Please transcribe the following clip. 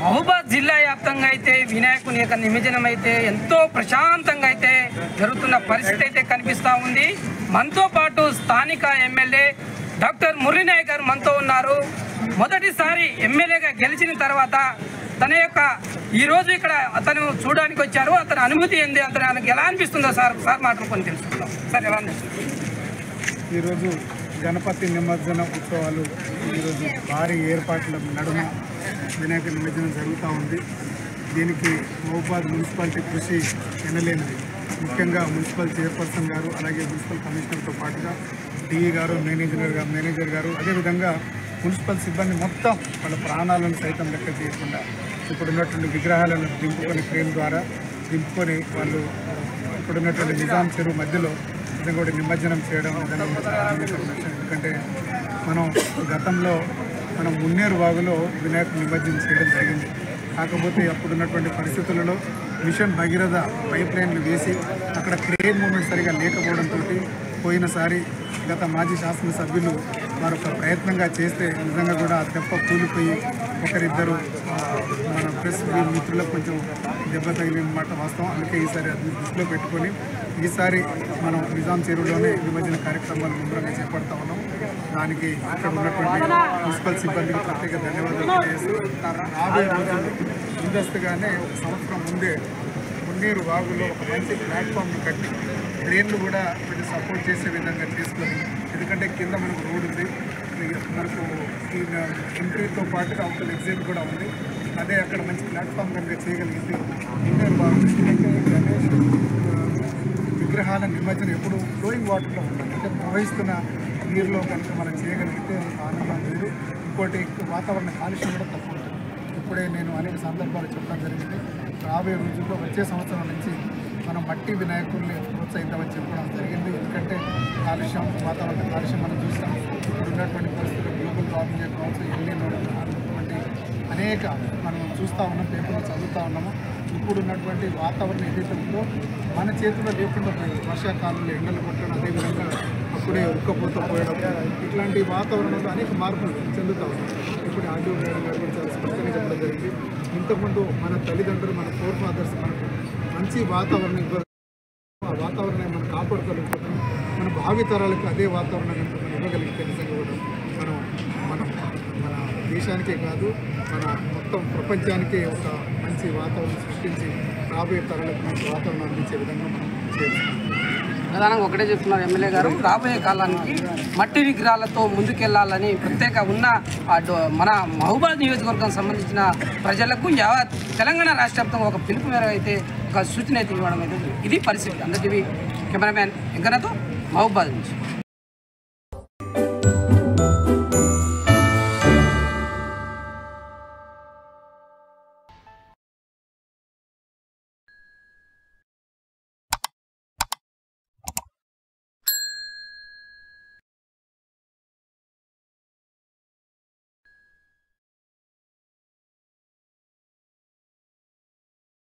మహబూబాద్ జిల్లా వ్యాప్తంగా అయితే వినాయకుని యొక్క నిమజ్జనం అయితే ఎంతో ప్రశాంతంగా అయితే జరుగుతున్న పరిస్థితి అయితే కనిపిస్తూ ఉంది. మనతో పాటు స్థానిక ఎమ్మెల్యే డాక్టర్ మురళీనాయక్ గారు మనతో ఉన్నారు. మొదటిసారి ఎమ్మెల్యేగా గెలిచిన తర్వాత తన యొక్క ఈరోజు ఇక్కడ అతను చూడడానికి వచ్చారు. అతని అనుభూతి ఏంది, అతనికి ఎలా అనిపిస్తుందో సార్ మాట్లాడుకొని తెలుసుకుందాం. సార్ ఎలా అనిపిస్తుంది? ఈరోజు గణపతి నిమజ్జన ఉత్సవాలు ఈరోజు భారీ ఏర్పాట్ల నడుమ వినాయక నిమజ్జనం జరుగుతూ ఉంది. దీనికి మహబూబాద్ మున్సిపాలిటీ కృషి ఎనలేనిది. ముఖ్యంగా మున్సిపల్ చైర్పర్సన్ గారు, అలాగే మున్సిపల్ కమిషనర్తో పాటుగా డిఈ గారు, మేనేజర్ గారు, అదేవిధంగా మున్సిపల్ సిబ్బంది మొత్తం వాళ్ళ ప్రాణాలను సైతం లెక్క చేయకుండా ఇప్పుడున్నటువంటి విగ్రహాలను దింపుకొని క్రేన్ ద్వారా దింపుకొని వాళ్ళు ఇప్పుడున్నటువంటి నిజాం చెరువు మధ్యలో కూడా నిమజ్జనం చేయడం ఎందుకంటే మనం గతంలో మున్నేరు వాగులో వినాయక నిమజ్జనం చేయడం జరిగింది. కాకపోతే అప్పుడున్నటువంటి పరిస్థితులలో మిషన్ భగీరథ పైప్ లైన్లు వేసి అక్కడ క్రేన్ మూమెంట్ సరిగా లేకపోవడంతో పోయినసారి గత మాజీ శాసనసభ్యులు మరొక ప్రయత్నంగా చేస్తే నిజంగా కూడా ఆ తెప్ప కూలిపోయి ఒకరిద్దరు మన ప్రెస్ మిత్రులకు కొంచెం దెబ్బ తగిలినమాట వాస్తవం. అందుకే ఈసారి అది దృష్టిలో పెట్టుకొని ఈసారి మనం నిజాం చెరువులోనే నిమజ్జన కార్యక్రమాలు ముమ్మరంగా చేపడతా ఉన్నాం. దానికి ఇక్కడ ఉన్నటువంటి మున్సిపల్ సిబ్బందికి ప్రత్యేక ధన్యవాదాలు తెలియజేస్తూ రాబోయే రోజుల్లో ముందస్తుగానే ఒక సంవత్సరం ముందే మున్నేరు వాగులో ఒక మంచి ప్లాట్ఫామ్ని కట్టి ట్రైన్లు కూడా కొంచెం సపోర్ట్ చేసే విధంగా చేసుకొని, ఎందుకంటే కింద మనకు రోడ్ ఉంది, మనకు ఎంట్రీతో పాటుగా అవతల ఎగ్జిట్ కూడా ఉంది. అదే అక్కడ మంచి ప్లాట్ఫామ్ కనుక చేయగలిగితే మున్నేరు వాగు గణేష్ విగ్రహాల నిమజ్జనం ఎప్పుడు ఫ్లోయింగ్ వాటర్లో ఉంటుంది, అంటే ప్రవహిస్తున్న నీరులో కనుక మనం చేయగలిగితే ఆనందం లేదు. ఇంకోటి వాతావరణ కాలుష్యం కూడా తక్కువ ఉంటుంది. ఇప్పుడే నేను అనేక సందర్భాలు చెప్పడం జరిగింది. రాబోయే రోజుల్లో వచ్చే సంవత్సరం నుంచి మనం మట్టి వినాయకుల్ని ప్రోత్సహిద్దామని చెప్పడం జరిగింది. ఎందుకంటే కాలుష్యం, వాతావరణ కాలుష్యం మనం చూస్తాం. ఇప్పుడు ఉన్నటువంటి పరిస్థితులు గ్లోబల్ వార్మింగ్ కావచ్చు, ఎల్నినో అటువంటి అనేక మనం చూస్తూ ఉన్నాం, పేపర్లు చదువుతూ ఉన్నాము. ఇప్పుడు ఉన్నటువంటి వాతావరణం ఏదైతే ఉందో మన చేతిలో లేకుండా పోయింది. వర్షాకాలంలో ఎండలు కొట్టడం, అదేవిధంగా అప్పుడే ఉక్కపోత పోయడం, ఇట్లాంటి వాతావరణంలో అనేక మార్పులు చెందుతూ ఉన్నాయి. ఇప్పుడు ఆర్డీఓ గారు కూడా చాలా స్పష్టంగా చెప్పడం జరిగింది. ఇంతకుముందు మన తల్లిదండ్రులు, మన ఫోర్ ఫాదర్స్ మనకు మంచి వాతావరణం ఇవ్వరు, ఆ వాతావరణాన్ని మనం కాపాడుకోలేకపోతున్నాం. మన భావితరాలకు అదే వాతావరణం కనుక మనం ఇవ్వగలిగితే నిజంగా కూడా మనం మన దేశానికే కాదు, మన మొత్తం ప్రపంచానికే ఒక మంచి వాతావరణం సృష్టించి రాబోయే తరాలకు మంచి వాతావరణం అందించే విధంగా మనం చేస్తాం. ప్రధానంగా ఒకటే చెప్తున్నారు ఎమ్మెల్యే గారు, రాబోయే కాలానికి మట్టి విగ్రహాలతో ముందుకెళ్లాలని ప్రత్యేక ఉన్న మన మహబూబాద్ నియోజకవర్గం సంబంధించిన ప్రజలకు యావత్ తెలంగాణ రాష్ట్ర వ్యాప్తంగా ఒక పిలుపు మేరకు అయితే ఒక సూచన అయితే ఇవ్వడం అయితే ఇది పరిస్థితి. అందరికీ కెమెరామ్యాన్ వెంకన్నతో మహబూబాద్ నుంచి.